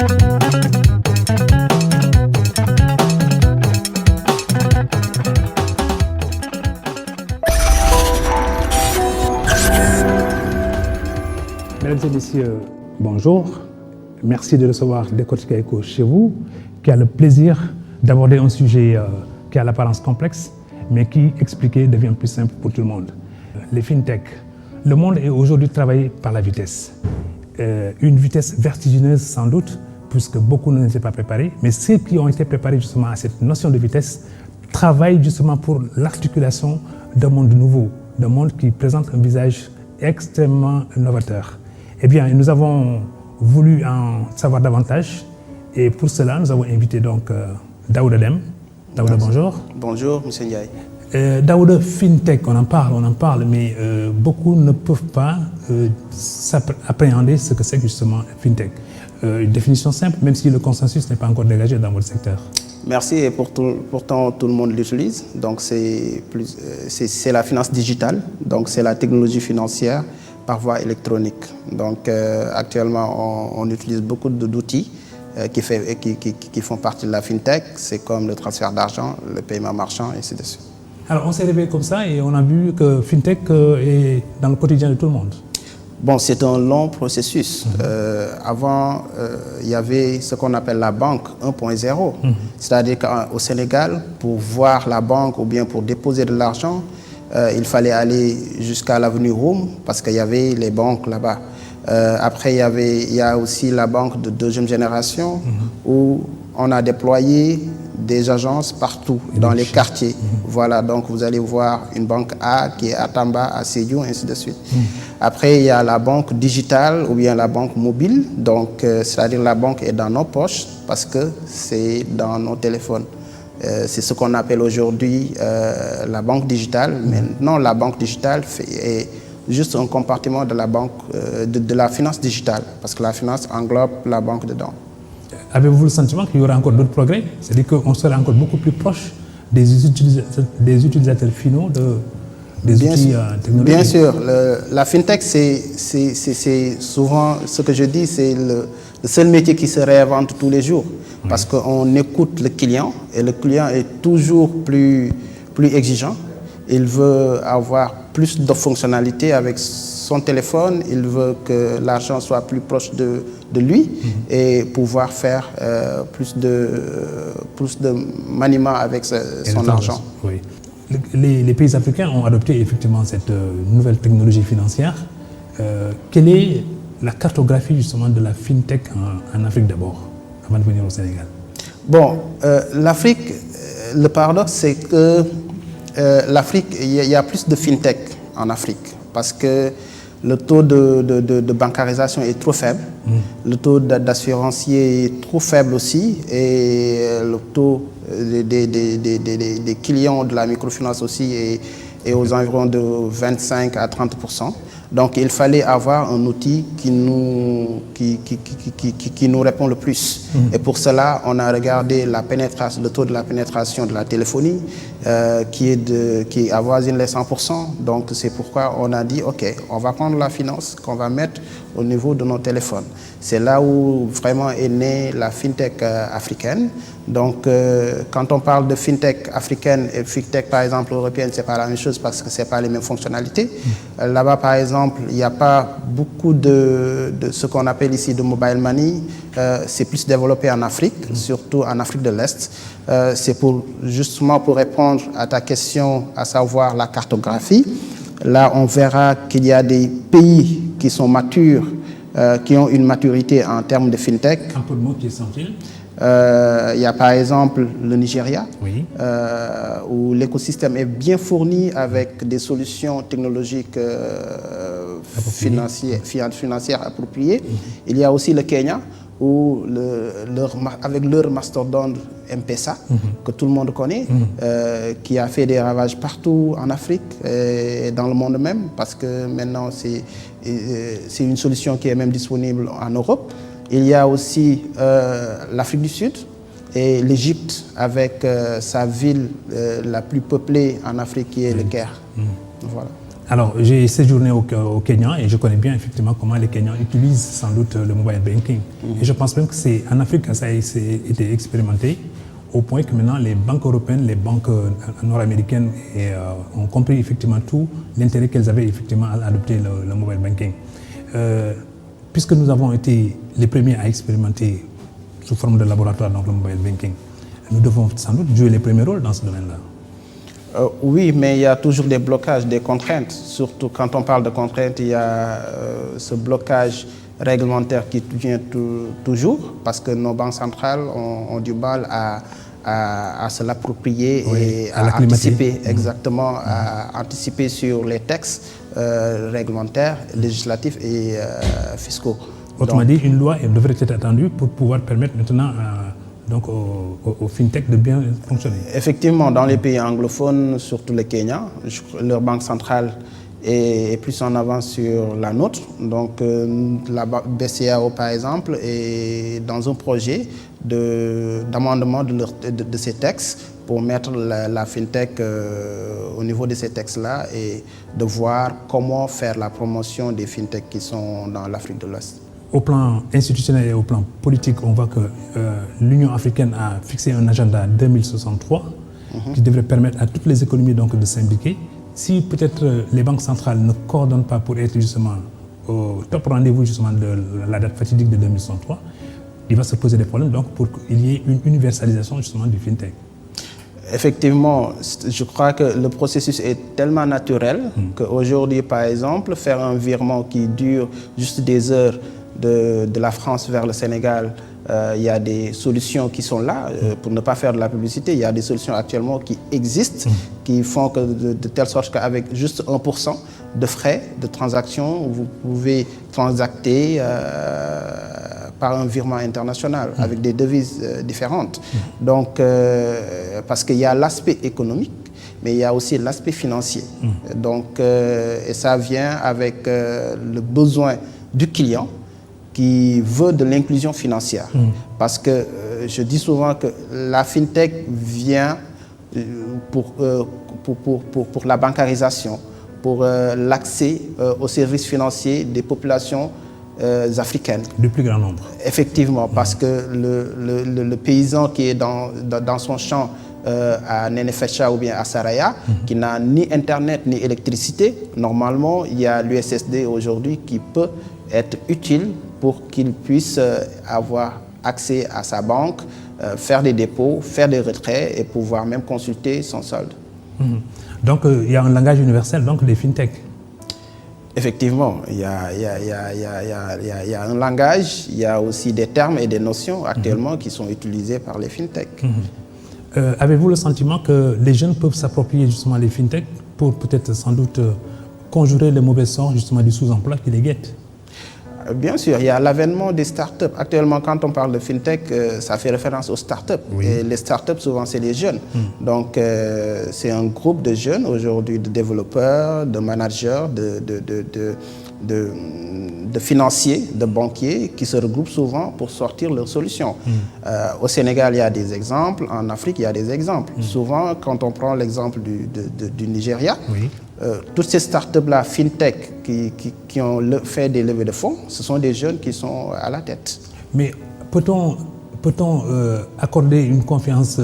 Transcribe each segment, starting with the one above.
Mesdames et messieurs, bonjour. Merci de recevoir Décortiquer Eco chez vous, qui a le plaisir d'aborder un sujet qui a l'apparence complexe, mais qui, expliqué, devient plus simple pour tout le monde. Les fintech. Le monde est aujourd'hui travaillé par la vitesse. Une vitesse vertigineuse sans doute, puisque beaucoup ne s'étaient pas préparés, mais ceux qui ont été préparés justement à cette notion de vitesse travaillent justement pour l'articulation d'un monde nouveau, d'un monde qui présente un visage extrêmement novateur. Eh bien, nous avons voulu en savoir davantage et pour cela, nous avons invité donc Daouda Deme. Daouda, bonjour. Bonjour, M. Ndiaye. Daouda, FinTech, on en parle, mais beaucoup ne peuvent pas appréhender ce que c'est justement FinTech. Une définition simple, même si le consensus n'est pas encore dégagé dans votre secteur. Merci, et pourtant tout le monde l'utilise. Donc c'est la finance digitale, donc c'est la technologie financière par voie électronique. Donc actuellement on utilise beaucoup d'outils qui font partie de la FinTech. C'est comme le transfert d'argent, le paiement marchand, et ainsi de suite. Alors on s'est réveillé comme ça et on a vu que FinTech est dans le quotidien de tout le monde. Bon, c'est un long processus. Avant, il y avait ce qu'on appelle la banque 1.0. C'est-à-dire qu'au Sénégal, pour voir la banque ou bien pour déposer de l'argent, il fallait aller jusqu'à l'avenue Roume parce qu'il y avait les banques là-bas. Après, il y a aussi la banque de deuxième génération où on a déployé des agences partout dans les quartiers. Voilà, donc vous allez voir une banque A qui est à Tamba, à Sédhiou, ainsi de suite. Après, il y a la banque digitale ou bien la banque mobile. Donc, c'est-à-dire la banque est dans nos poches parce que c'est dans nos téléphones. C'est ce qu'on appelle aujourd'hui la banque digitale. Maintenant, la banque digitale est juste un compartiment de la banque, de la finance digitale, parce que la finance englobe la banque dedans. Avez-vous le sentiment qu'il y aura encore d'autres progrès? C'est-à-dire qu'on sera encore beaucoup plus proche des utilisateurs finaux des outils technologiques? Bien sûr. La FinTech, c'est souvent ce que je dis, c'est le seul métier qui se réinvente tous les jours. Parce qu'on écoute le client et le client est toujours plus exigeant. Il veut avoir plus de fonctionnalités avec son téléphone, il veut que l'argent soit plus proche de lui et pouvoir faire plus de maniement avec son argent. Oui. Les pays africains ont adopté effectivement cette nouvelle technologie financière. Quelle est la cartographie justement de la FinTech en Afrique d'abord, avant de venir au Sénégal? Bon, l'Afrique, le paradoxe c'est que l'Afrique, il y a plus de FinTech en Afrique parce que le taux de bancarisation est trop faible, le taux d'assurancier est trop faible aussi et le taux des clients de la microfinance aussi est aux environs de 25 à 30%. Donc il fallait avoir un outil qui nous répond le plus. Et pour cela, on a regardé le taux de la pénétration de la téléphonie qui avoisine les 100%. Donc c'est pourquoi on a dit, OK, on va prendre la finance qu'on va mettre au niveau de nos téléphones. C'est là où vraiment est née la FinTech africaine. Donc quand on parle de FinTech africaine et FinTech par exemple européenne, c'est pas la même chose parce que c'est pas les mêmes fonctionnalités. Là-bas par exemple, il n'y a pas beaucoup de ce qu'on appelle ici de mobile money. C'est plus développé en Afrique, surtout en Afrique de l'Est. C'est justement pour répondre à ta question, à savoir la cartographie. Là, on verra qu'il y a des pays qui sont matures, qui ont une maturité en termes de FinTech. Un peu de mots qui sont-ils? Il y a par exemple le Nigeria, oui. Où l'écosystème est bien fourni avec des solutions technologiques financières appropriées. Il y a aussi le Kenya, où avec leur mastodonte M-Pesa, que tout le monde connaît, qui a fait des ravages partout en Afrique et dans le monde même, parce que maintenant c'est une solution qui est même disponible en Europe. Il y a aussi l'Afrique du Sud et l'Égypte avec sa ville la plus peuplée en Afrique qui est le Caire. Voilà. Alors, j'ai séjourné au Kenya et je connais bien effectivement comment les Kenyans utilisent sans doute le mobile banking. Et je pense même que c'est en Afrique que ça a été expérimenté au point que maintenant les banques européennes, les banques nord-américaines ont compris effectivement tout l'intérêt qu'elles avaient effectivement à adopter le mobile banking. Puisque nous avons été les premiers à expérimenter sous forme de laboratoire donc le mobile banking, nous devons sans doute jouer les premiers rôles dans ce domaine-là. Oui, mais il y a toujours des blocages, des contraintes. Surtout quand on parle de contraintes, il y a ce blocage réglementaire qui vient toujours parce que nos banques centrales ont du mal à se l'approprier et à anticiper, exactement, à anticiper sur les textes réglementaires, législatifs et fiscaux. Autrement dit, une loi devrait être attendue pour pouvoir permettre maintenant aux fintech de bien fonctionner. Effectivement, dans les pays anglophones, surtout le Kenya, leur banque centrale est plus en avance sur la nôtre. Donc la BCEAO, par exemple, est dans un projet d'amendement de ces textes pour mettre la fintech au niveau de ces textes-là et de voir comment faire la promotion des fintech qui sont dans l'Afrique de l'Ouest. Au plan institutionnel et au plan politique, on voit que l'Union africaine a fixé un agenda 2063 qui devrait permettre à toutes les économies donc, de s'impliquer. Si peut-être les banques centrales ne coordonnent pas pour être justement au top rendez-vous justement de la date fatidique de 2063, il va se poser des problèmes donc, pour qu'il y ait une universalisation justement du fintech. Effectivement, je crois que le processus est tellement naturel qu'aujourd'hui, par exemple, faire un virement qui dure juste des heures de la France vers le Sénégal, il y a des solutions qui sont là, pour ne pas faire de la publicité, il y a des solutions actuellement qui existent, qui font que de telle sorte qu'avec juste 1% de frais de transaction, vous pouvez transacter par un virement international avec des devises différentes. Donc, parce qu'il y a l'aspect économique, mais il y a aussi l'aspect financier. Donc, et ça vient avec le besoin du client qui veut de l'inclusion financière. Parce que je dis souvent que la fintech vient pour la bancarisation, pour l'accès aux services financiers des populations africaines. Du plus grand nombre. Effectivement, parce que le paysan qui est dans son champ à Nenefecha ou bien à Saraya, qui n'a ni Internet ni électricité, normalement, il y a l'USSD aujourd'hui qui peut être utile pour qu'il puisse avoir accès à sa banque, faire des dépôts, faire des retraits et pouvoir même consulter son solde. Donc, il y a un langage universel donc, des fintech. Effectivement, il y a un langage, il y a aussi des termes et des notions actuellement qui sont utilisés par les fintech. Avez-vous le sentiment que les jeunes peuvent s'approprier justement les fintech pour peut-être sans doute conjurer les mauvais sorts justement du sous-emploi qui les guette? Bien sûr, il y a l'avènement des startups. Actuellement, quand on parle de fintech, ça fait référence aux startups. Et les startups, souvent, c'est les jeunes. Donc, c'est un groupe de jeunes aujourd'hui, de développeurs, de managers, de financiers, de banquiers qui se regroupent souvent pour sortir leurs solutions. Au Sénégal, il y a des exemples. En Afrique, il y a des exemples. Souvent, quand on prend l'exemple du Nigeria, toutes ces startups-là, fintech, qui ont fait des levées de fonds, ce sont des jeunes qui sont à la tête. Mais peut-on accorder une confiance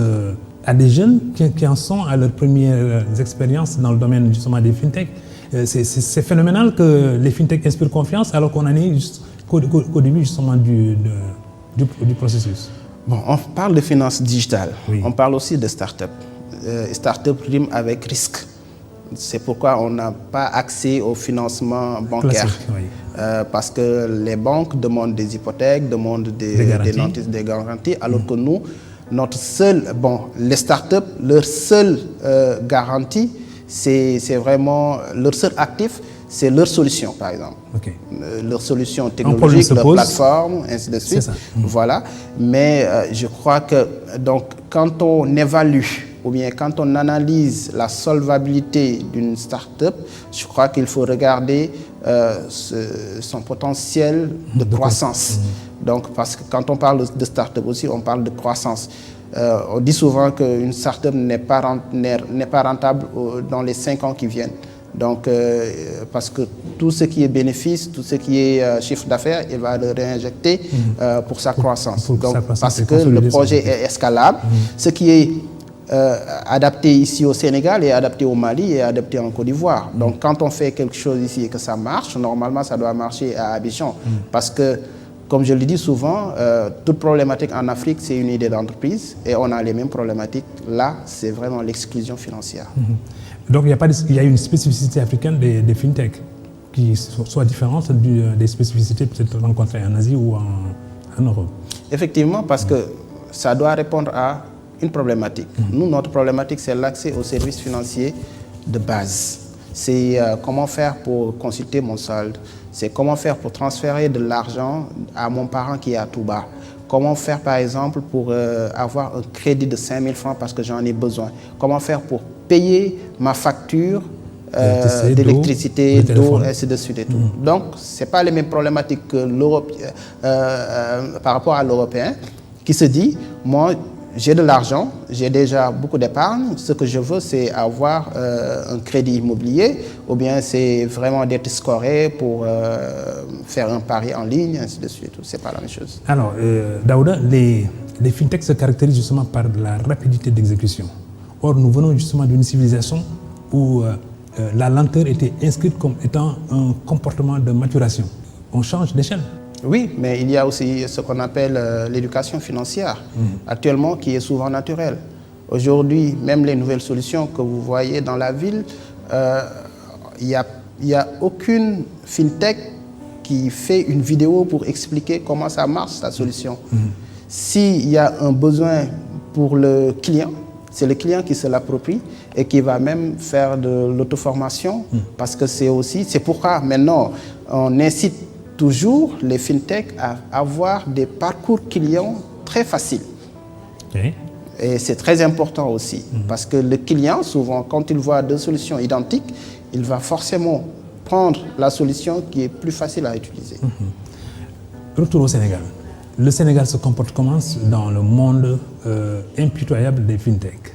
à des jeunes qui en sont à leurs premières expériences dans le domaine justement des fintech? C'est phénoménal que les fintech inspirent confiance alors qu'on en est qu'au début justement du processus. Bon, on parle de finances digitales, on parle aussi de start-up. Start-up rime avec risque. C'est pourquoi on n'a pas accès au financement bancaire. Parce que les banques demandent des hypothèques, demandent des garanties, alors que nous, les start-up, leur seule garantie, c'est vraiment leur seul actif, c'est leur solution, par exemple. Leur solution technologique, leur plateforme, ainsi de suite. Voilà. Mais je crois que donc, quand on évalue ou bien quand on analyse la solvabilité d'une start-up, je crois qu'il faut regarder son potentiel de croissance. Donc, parce que quand on parle de start-up aussi, on parle de croissance. On dit souvent qu'une start-up n'est pas rentable dans les 5 ans qui viennent. Donc, parce que tout ce qui est bénéfice, tout ce qui est chiffre d'affaires, il va le réinjecter pour sa croissance. Donc, parce que le projet est escalable. Ce qui est adapté ici au Sénégal est adapté au Mali et adapté en Côte d'Ivoire. Donc, quand on fait quelque chose ici et que ça marche, normalement, ça doit marcher à Abidjan. Parce que, comme je le dis souvent, toute problématique en Afrique, c'est une idée d'entreprise et on a les mêmes problématiques. Là, c'est vraiment l'exclusion financière. Donc, il y a une spécificité africaine des fintech qui soit différente des spécificités peut-être rencontrées en Asie ou en Europe. Effectivement, parce que ça doit répondre à une problématique. Nous, notre problématique, c'est l'accès aux services financiers de base. C'est comment faire pour consulter mon solde. C'est comment faire pour transférer de l'argent à mon parent qui est à Touba. Comment faire, par exemple, pour avoir un crédit de 5 000 francs parce que j'en ai besoin. Comment faire pour payer ma facture d'électricité, d'eau, ainsi de suite et tout. Donc, ce n'est pas les mêmes problématiques que l'Europe par rapport à l'Européen qui se dit, moi, j'ai de l'argent, j'ai déjà beaucoup d'épargne, ce que je veux, c'est avoir un crédit immobilier, ou bien c'est vraiment d'être scoré pour faire un pari en ligne, ainsi de suite. Ce n'est pas la même chose. Alors, Daouda, les fintechs se caractérisent justement par la rapidité d'exécution. Or, nous venons justement d'une civilisation où la lenteur était inscrite comme étant un comportement de maturation. On change d'échelle. Oui, mais il y a aussi ce qu'on appelle l'éducation financière, actuellement, qui est souvent naturelle. Aujourd'hui, même les nouvelles solutions que vous voyez dans la ville, il n'y a aucune fintech qui fait une vidéo pour expliquer comment ça marche, sa solution. S'il y a un besoin pour le client, c'est le client qui se l'approprie et qui va même faire de l'auto-formation, parce que c'est pourquoi maintenant on incite toujours les fintechs à avoir des parcours clients très faciles. Okay. Et c'est très important aussi, parce que le client, souvent, quand il voit deux solutions identiques, il va forcément prendre la solution qui est plus facile à utiliser. Retour au Sénégal. Le Sénégal se comporte comment dans le monde impitoyable des fintechs?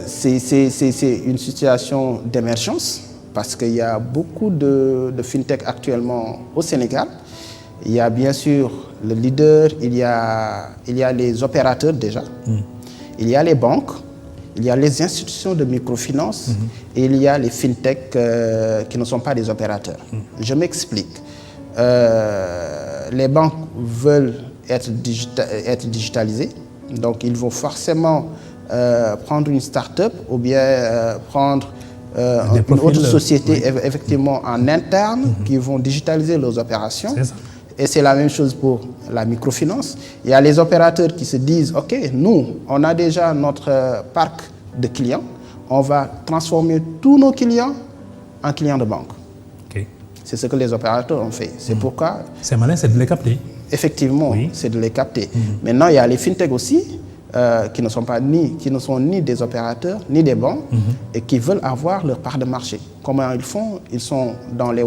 C'est une situation d'émergence, parce qu'il y a beaucoup de fintech actuellement au Sénégal. Il y a bien sûr le leader, il y a les opérateurs déjà, il y a les banques, il y a les institutions de microfinance et il y a les fintech qui ne sont pas des opérateurs. Je m'explique. Les banques veulent être digitalisées, donc ils vont forcément prendre une start-up ou bien prendre une autre société effectivement en interne qui vont digitaliser leurs opérations. Et c'est la même chose pour la microfinance. Il y a les opérateurs qui se disent, OK, nous, on a déjà notre parc de clients, on va transformer tous nos clients en clients de banque. Okay. C'est ce que les opérateurs ont fait. C'est pourquoi... C'est malin, c'est de les capter. Effectivement, c'est de les capter. Maintenant, il y a les fintech aussi, qui ne sont ni des opérateurs, ni des banques, et qui veulent avoir leur part de marché. Comment ils font? Ils sont dans les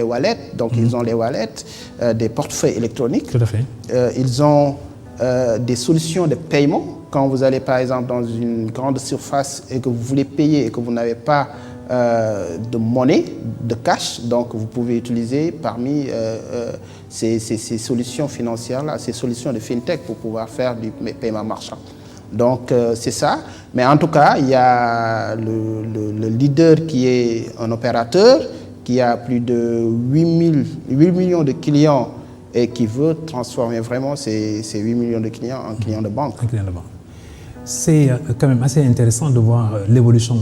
wallets, donc ils ont les wallets, des portefeuilles électroniques. Tout à fait. Ils ont des solutions de paiement. Quand vous allez par exemple dans une grande surface et que vous voulez payer et que vous n'avez pas de monnaie, de cash, donc vous pouvez utiliser parmi ces solutions financières-là, ces solutions de fintech pour pouvoir faire du paiement marchand. Donc c'est ça, mais en tout cas, il y a le leader qui est un opérateur, qui a plus de 8 millions de clients et qui veut transformer vraiment ces 8 millions de clients en clients de banque. C'est quand même assez intéressant de voir l'évolution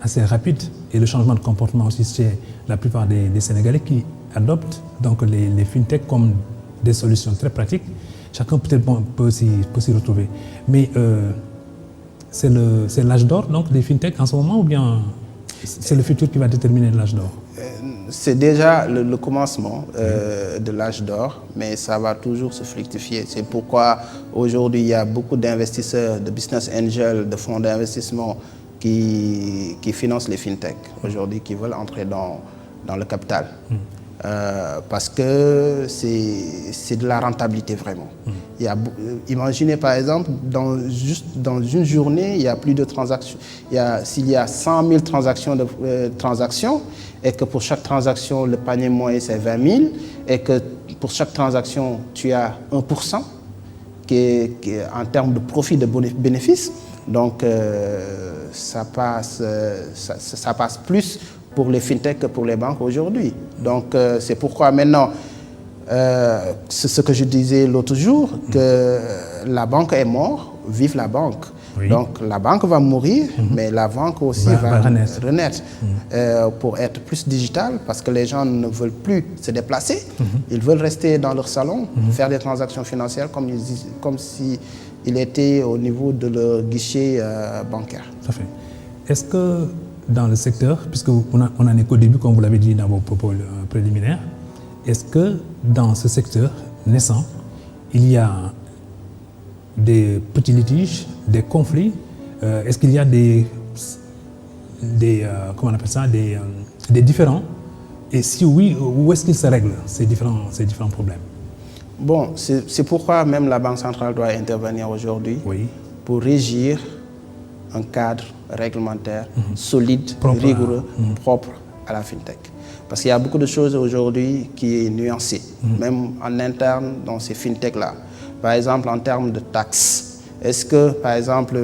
assez rapide et le changement de comportement aussi chez la plupart des Sénégalais qui adoptent donc les fintech comme des solutions très pratiques. Chacun peut-être peut s'y retrouver. Mais c'est l'âge d'or donc des fintech en ce moment, ou bien c'est le futur qui va déterminer l'âge d'or? C'est déjà le commencement de l'âge d'or, mais ça va toujours se fructifier. C'est pourquoi aujourd'hui il y a beaucoup d'investisseurs, de business angels, de fonds d'investissement qui financent les fintech aujourd'hui, qui veulent entrer dans le capital. parce que c'est de la rentabilité vraiment. Imaginez par exemple, juste dans une journée, il y a plus de transactions. S'il y a 100 000 transactions, et que pour chaque transaction, le panier moyen c'est 20 000, et que pour chaque transaction, tu as 1%, qui est en termes de profit de bénéfice, donc ça passe plus pour les fintechs que pour les banques aujourd'hui. Donc c'est pourquoi maintenant, c'est ce que je disais l'autre jour, que la banque est morte, vive la banque. Oui. Donc la banque va mourir, mais la banque aussi va renaître pour être plus digitale, parce que les gens ne veulent plus se déplacer, ils veulent rester dans leur salon, faire des transactions financières comme si il était au niveau de leur guichet bancaire. Tout à fait. Est-ce que dans le secteur, puisqu'on en est qu'au début, comme vous l'avez dit dans vos propos préliminaires, est-ce que dans ce secteur naissant, il y a des petits litiges, des conflits? Est-ce qu'il y a comment on appelle ça, des différends? Et si oui, où est-ce qu'ils se règlent ces différents problèmes? Bon, c'est pourquoi même la Banque centrale doit intervenir aujourd'hui pour régir un cadre réglementaire solide, rigoureux, propre à la fintech. Parce qu'il y a beaucoup de choses aujourd'hui qui sont nuancées, même en interne dans ces fintechs-là. Par exemple, en termes de taxes, est-ce que, par exemple,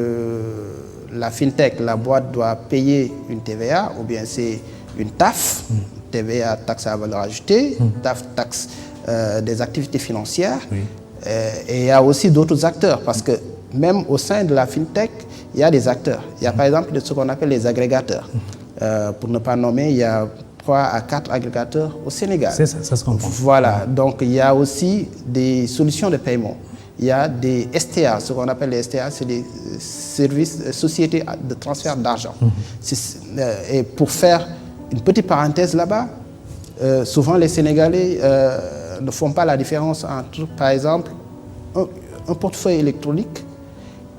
la fintech, la boîte doit payer une TVA ou bien c'est une TAF, TVA, taxe à la valeur ajoutée, TAF, taxe des activités financières. Et il y a aussi d'autres acteurs, parce que même au sein de la fintech, il y a des acteurs. Il y a par exemple ce qu'on appelle les agrégateurs. Pour ne pas nommer, il y a 3 à 4 agrégateurs au Sénégal. C'est ça, ça se comprend. Voilà, donc il y a aussi des solutions de paiement. Il y a des STA, ce qu'on appelle les STA, c'est des sociétés de transfert d'argent. Et pour faire une petite parenthèse là-bas, souvent les Sénégalais ne font pas la différence entre, par exemple, un portefeuille électronique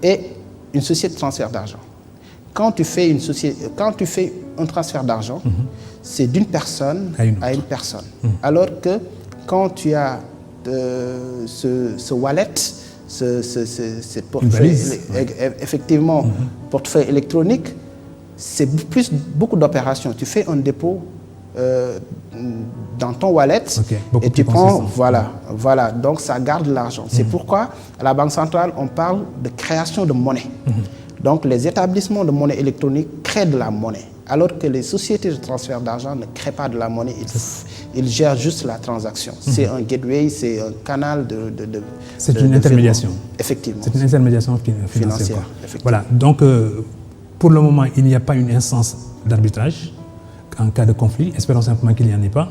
et une société de transfert d'argent. Quand tu fais un transfert d'argent, c'est d'une personne à une personne. Alors que quand tu as ce wallet, ce portefeuille, effectivement, portefeuille électronique, c'est beaucoup d'opérations. Tu fais un dépôt dans ton wallet et tu prends, voilà, donc ça garde l'argent. C'est pourquoi à la Banque centrale, on parle de création de monnaie. Donc les établissements de monnaie électronique créent de la monnaie, alors que les sociétés de transfert d'argent ne créent pas de la monnaie, ils gèrent juste la transaction. C'est un gateway, c'est un canal de c'est une intermédiation. Effectivement. C'est une intermédiation financière. Voilà, donc pour le moment, il n'y a pas une instance d'arbitrage en cas de conflit, espérons simplement qu'il n'y en ait pas.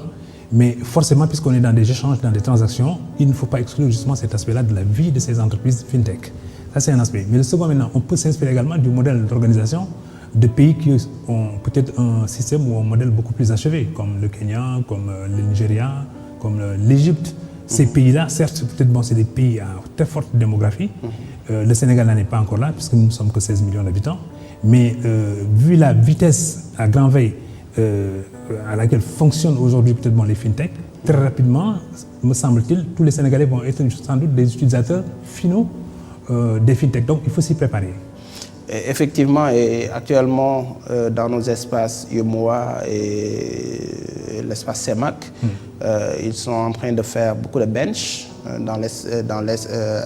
Mais forcément, puisqu'on est dans des échanges, dans des transactions, il ne faut pas exclure justement cet aspect-là de la vie de ces entreprises fintech. Ça, c'est un aspect. Mais le second, maintenant, on peut s'inspirer également du modèle d'organisation de pays qui ont peut-être un système ou un modèle beaucoup plus achevé, comme le Kenya, comme le Nigeria, comme l'Égypte. Ces pays-là, certes, peut-être c'est des pays à très forte démographie. Le Sénégal n'en est pas encore là, puisque nous ne sommes que 16 millions d'habitants. Mais vu la vitesse à grand V à laquelle fonctionnent aujourd'hui peut-être les fintechs, très rapidement, me semble-t-il, tous les Sénégalais vont être sans doute des utilisateurs finaux des fintechs. Donc il faut s'y préparer. Effectivement, et actuellement, dans nos espaces UMOA et l'espace CEMAC, ils sont en train de faire beaucoup de bench dans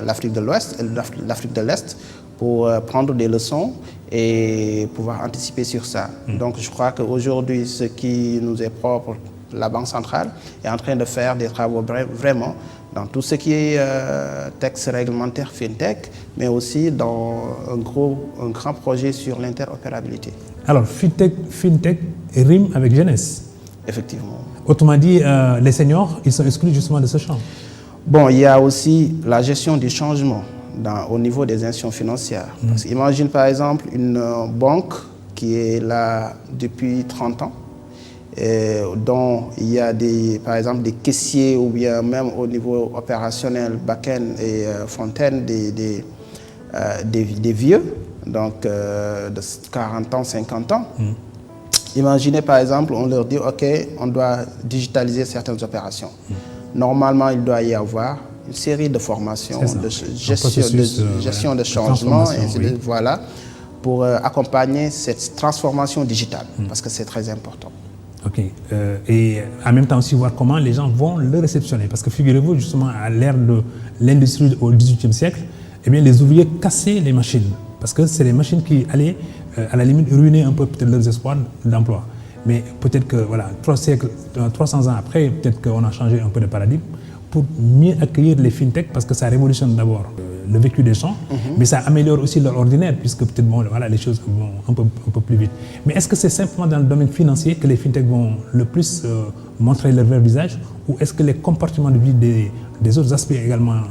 l'Afrique de l'Ouest et l'Afrique de l'Est pour prendre des leçons et pouvoir anticiper sur ça. Donc je crois qu'aujourd'hui, ce qui nous est propre, la Banque centrale est en train de faire des travaux vraiment dans tout ce qui est texte réglementaire fintech, mais aussi dans un grand projet sur l'interopérabilité. Alors, fintech rime avec jeunesse. Effectivement. Autrement dit, les seniors, ils sont exclus justement de ce champ. Bon, il y a aussi la gestion du changement au niveau des institutions financières. Parce qu'imagine par exemple une banque qui est là depuis 30 ans, dont il y a par exemple des caissiers ou bien même au niveau opérationnel, back-end et front-end, des vieux, donc de 40 ans, 50 ans. Imaginez par exemple, on leur dit, OK, on doit digitaliser certaines opérations. Normalement, il doit y avoir une série de formations, de gestion de changement, voilà, pour accompagner cette transformation digitale, parce que c'est très important. OK. Et en même temps aussi voir comment les gens vont le réceptionner. Parce que figurez-vous, justement, à l'ère de l'industrie au XVIIIe siècle, eh bien, les ouvriers cassaient les machines. Parce que c'est les machines qui allaient, à la limite, ruiner un peu peut-être leurs espoirs d'emploi. Mais peut-être que, voilà, 300 ans après, peut-être qu'on a changé un peu de paradigme pour mieux accueillir les fintech, parce que ça révolutionne d'abord le vécu des gens, mais ça améliore aussi leur ordinaire, puisque peut-être bon, voilà, les choses vont un peu plus vite. Mais est-ce que c'est simplement dans le domaine financier que les fintech vont le plus montrer leur vrai visage, ou est-ce que les comportements de vie des autres aspects également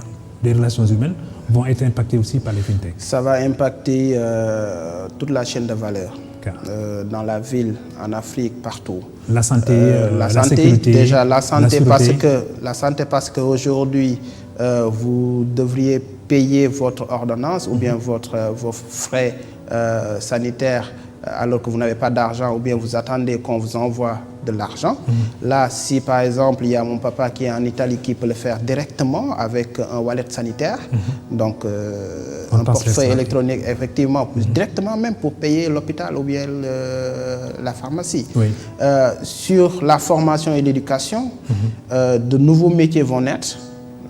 des relations humaines vont être impactés aussi par les fintech? Ça va impacter toute la chaîne de valeur. Dans la ville, en Afrique, partout. La santé, la santé, sécurité, déjà la santé, la parce qu'aujourd'hui, vous devriez payer votre ordonnance ou bien vos frais sanitaires alors que vous n'avez pas d'argent, ou bien vous attendez qu'on vous envoie de l'argent. Là, si par exemple, il y a mon papa qui est en Italie qui peut le faire directement avec un wallet sanitaire, donc un portefeuille électronique, effectivement, directement même pour payer l'hôpital ou bien la pharmacie. Sur la formation et l'éducation, de nouveaux métiers vont naître.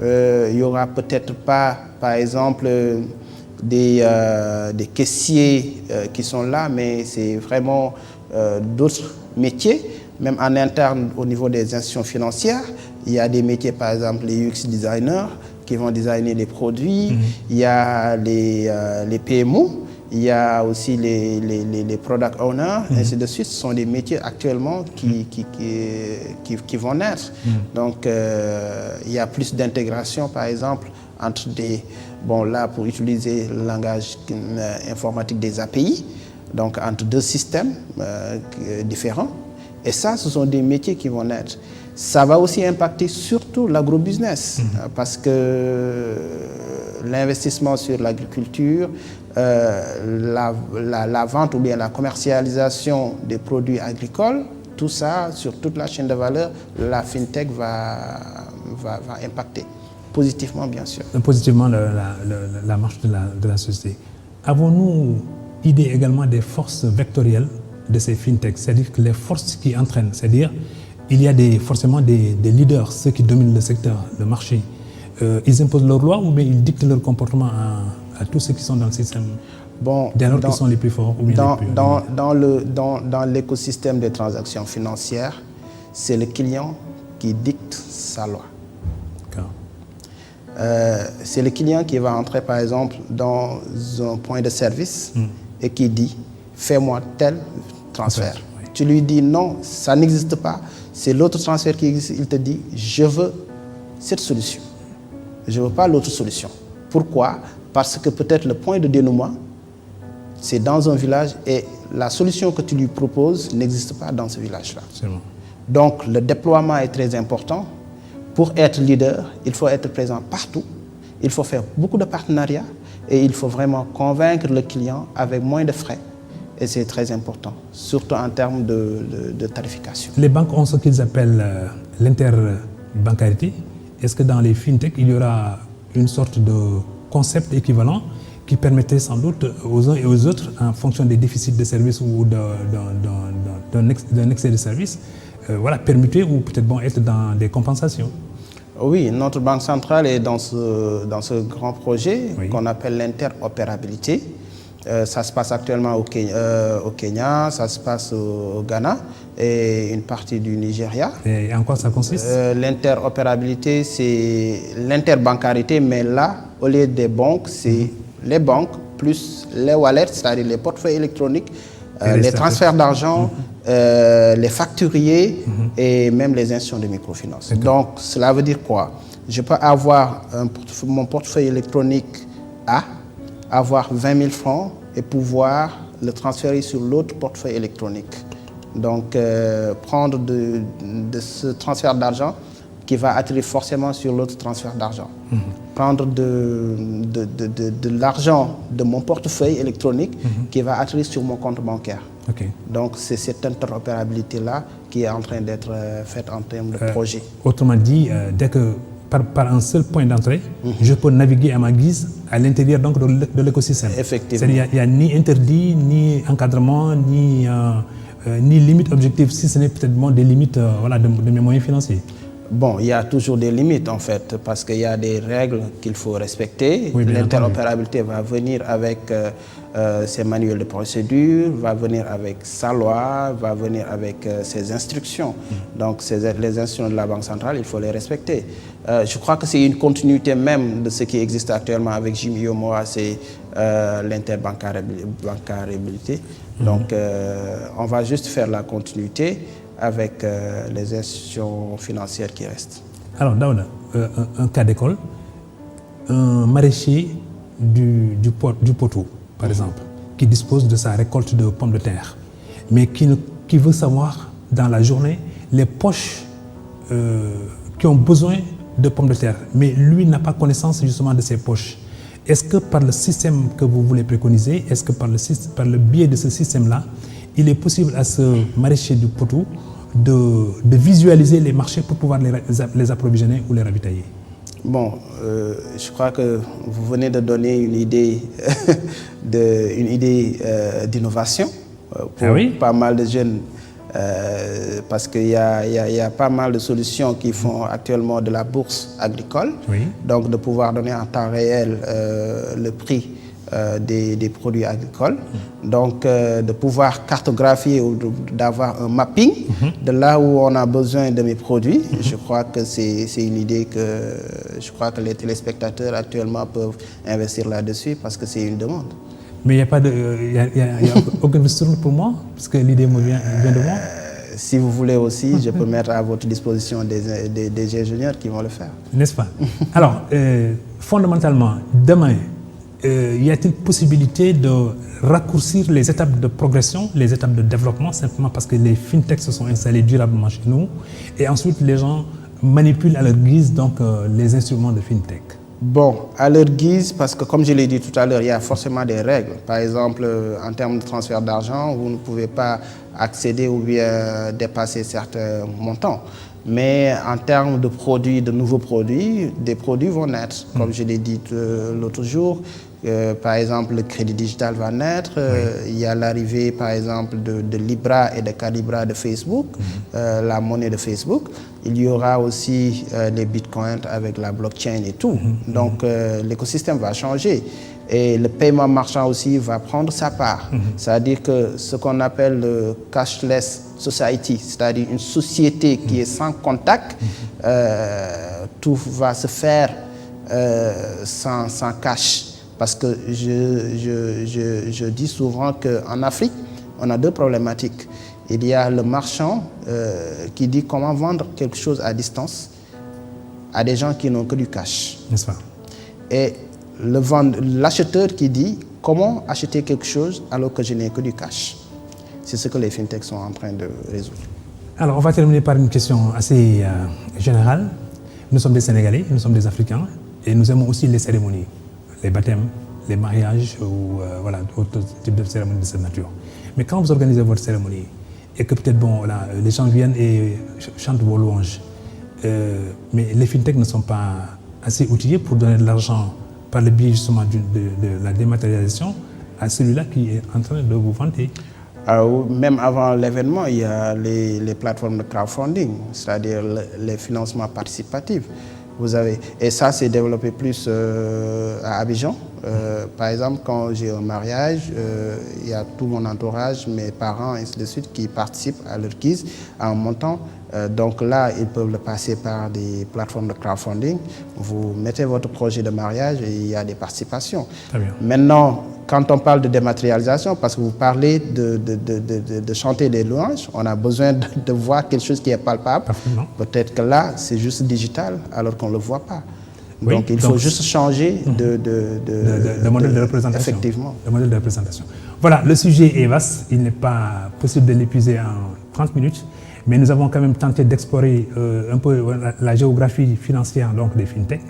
Il n'y aura peut-être pas, par exemple, des caissiers qui sont là, mais c'est vraiment d'autres métiers, même en interne au niveau des institutions financières. Il y a des métiers, par exemple les UX designers qui vont designer les produits, il y a les PMO, il y a aussi les product owners, ainsi de suite. Ce sont des métiers actuellement qui vont naître. Donc il y a plus d'intégration, par exemple, entre des... Bon, là, pour utiliser le langage informatique des API, donc entre deux systèmes différents. Et ça, ce sont des métiers qui vont naître. Ça va aussi impacter surtout l'agrobusiness, parce que l'investissement sur l'agriculture, la vente ou bien la commercialisation des produits agricoles, tout ça, sur toute la chaîne de valeur, la FinTech va impacter. Positivement, bien sûr. Positivement, la marche de la société. Avons-nous idée également des forces vectorielles de ces fintechs, c'est-à-dire que les forces qui entraînent, c'est-à-dire il y a forcément des leaders, ceux qui dominent le secteur, le marché. Ils imposent leurs lois ou bien ils dictent leur comportement à tous ceux qui sont dans le système, dès lors qu'ils sont les plus forts ou bien les plus... Dans l'écosystème des transactions financières, c'est le client qui dicte sa loi. C'est le client qui va entrer par exemple dans un point de service et qui dit « fais-moi tel transfert ». Tu lui dis « non, ça n'existe pas ». C'est l'autre transfert qui existe. Il te dit « je veux cette solution, je ne veux pas l'autre solution ». Pourquoi? Parce que peut-être le point de dénouement, c'est dans un village et la solution que tu lui proposes n'existe pas dans ce village-là. Donc le déploiement est très important. Pour être leader, il faut être présent partout, il faut faire beaucoup de partenariats et il faut vraiment convaincre le client avec moins de frais. Et c'est très important, surtout en termes de tarification. Les banques ont ce qu'ils appellent l'interbancarité. Est-ce que dans les fintech, il y aura une sorte de concept équivalent qui permettrait sans doute aux uns et aux autres, en fonction des déficits de services ou d'un excès de services, permuter ou peut-être être dans des compensations? Oui, notre banque centrale est dans ce grand projet qu'on appelle l'interopérabilité. Ça se passe actuellement au Kenya, ça se passe au Ghana et une partie du Nigeria. Et en quoi ça consiste? L'interopérabilité, c'est l'interbancarité, mais là, au lieu des banques, c'est les banques plus les wallets, c'est-à-dire les portefeuilles électroniques, les transferts d'argent, les facturiers et même les institutions de microfinance. Donc, cela veut dire quoi? Je peux avoir mon portefeuille électronique A, avoir 20 000 francs et pouvoir le transférer sur l'autre portefeuille électronique. Donc, prendre de ce transfert d'argent qui va atterrir forcément sur l'autre transfert d'argent. Prendre de l'argent de mon portefeuille électronique qui va atterrir sur mon compte bancaire. Okay. Donc c'est cette interopérabilité-là qui est en train d'être faite en termes de projet. Autrement dit, dès que par un seul point d'entrée, je peux naviguer à ma guise à l'intérieur donc de l'écosystème. Effectivement. C'est-à-dire il n'y a ni interdit, ni encadrement, ni limite objective, si ce n'est peut-être des limites voilà, de mes moyens financiers. Bon, il y a toujours des limites en fait, parce qu'il y a des règles qu'il faut respecter. Oui, l'interopérabilité va venir avec ses manuels de procédure, va venir avec sa loi, va venir avec ses instructions. Donc les instructions de la Banque centrale, il faut les respecter. Je crois que c'est une continuité même de ce qui existe actuellement avec Jimmy Yomoa, c'est l'interbancarité. Donc on va juste faire la continuité avec les institutions financières qui restent. Alors, Daouda, un cas d'école, un maraîcher du Potou, par exemple, qui dispose de sa récolte de pommes de terre, mais qui veut savoir dans la journée les poches qui ont besoin de pommes de terre, mais lui n'a pas connaissance justement de ces poches. Est-ce que par le système que vous voulez préconiser, est-ce que par le biais de ce système-là, il est possible à ce maraîcher du Potou de visualiser les marchés pour pouvoir les approvisionner ou les ravitailler? Bon, je crois que vous venez de donner une idée d'innovation pour pas mal de jeunes, parce qu'il y a pas mal de solutions qui font actuellement de la bourse agricole, donc de pouvoir donner en temps réel le prix des produits agricoles, donc de pouvoir cartographier ou d'avoir un mapping de là où on a besoin de mes produits. Je crois que c'est une idée que je crois que les téléspectateurs actuellement peuvent investir là-dessus parce que c'est une demande. Mais il n'y a aucune question pour moi, parce que l'idée me vient de moi. Si vous voulez aussi, je peux mettre à votre disposition des ingénieurs qui vont le faire. N'est-ce pas? Alors, fondamentalement, demain, y a-t-il possibilité de raccourcir les étapes de progression, les étapes de développement, simplement parce que les fintechs se sont installés durablement chez nous et ensuite les gens manipulent à leur guise donc, les instruments de fintech? Bon, à leur guise, parce que comme je l'ai dit tout à l'heure, il y a forcément des règles. Par exemple, en termes de transfert d'argent, vous ne pouvez pas accéder ou bien dépasser certains montants. Mais en termes de produits, de nouveaux produits, des produits vont naître. Comme je l'ai dit l'autre jour, par exemple, le crédit digital va naître. Il y a l'arrivée, par exemple, de Libra et de Calibra de Facebook, la monnaie de Facebook. Il y aura aussi les bitcoins avec la blockchain et tout. Donc, l'écosystème va changer. Et le paiement marchand aussi va prendre sa part. C'est-à-dire que ce qu'on appelle le cashless society, c'est-à-dire une société qui est sans contact, tout va se faire sans cash. Parce que je dis souvent qu'en Afrique, on a deux problématiques. Il y a le marchand qui dit comment vendre quelque chose à distance à des gens qui n'ont que du cash. N'est-ce pas? Et l'acheteur qui dit comment acheter quelque chose alors que je n'ai que du cash. C'est ce que les fintechs sont en train de résoudre. Alors, on va terminer par une question assez générale. Nous sommes des Sénégalais, nous sommes des Africains et nous aimons aussi les cérémonies, les baptêmes, les mariages ou voilà, d'autres types de cérémonies de cette nature. Mais quand vous organisez votre cérémonie et que peut-être les gens viennent et chantent vos louanges, mais les fintechs ne sont pas assez outillés pour donner de l'argent par le biais justement de la dématérialisation à celui-là qui est en train de vous vanter. Alors, même avant l'événement, il y a les plateformes de crowdfunding, c'est-à-dire les financements participatifs. Et ça, c'est développé plus à Abidjan. Par exemple, quand j'ai un mariage, il y a tout mon entourage, mes parents, et ainsi de suite, qui participent à leur guise à un montant. Donc là, ils peuvent le passer par des plateformes de crowdfunding. Vous mettez votre projet de mariage et il y a des participations. Très bien. Maintenant, quand on parle de dématérialisation, parce que vous parlez de chanter des louanges, on a besoin de voir quelque chose qui est palpable. Peut-être que là, c'est juste digital, alors qu'on ne le voit pas. Oui, donc, il faut juste changer de modèle de représentation. Effectivement. Le modèle de représentation. Voilà, le sujet est vaste. Il n'est pas possible de l'épuiser en 30 minutes. Mais nous avons quand même tenté d'explorer un peu la géographie financière donc, des fintechs.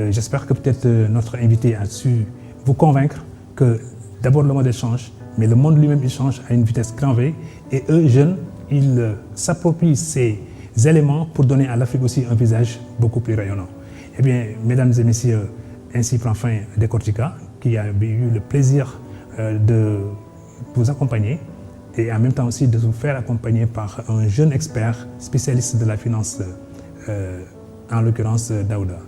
J'espère que peut-être notre invité a su vous convaincre que d'abord le modèle change, mais le monde lui-même, il change à une vitesse grand V. Et eux, jeunes, ils s'approprient ces éléments pour donner à l'Afrique aussi un visage beaucoup plus rayonnant. Eh bien, mesdames et messieurs, ainsi prend fin Décortica, qui a eu le plaisir de vous accompagner et en même temps aussi de vous faire accompagner par un jeune expert spécialiste de la finance, en l'occurrence Daouda.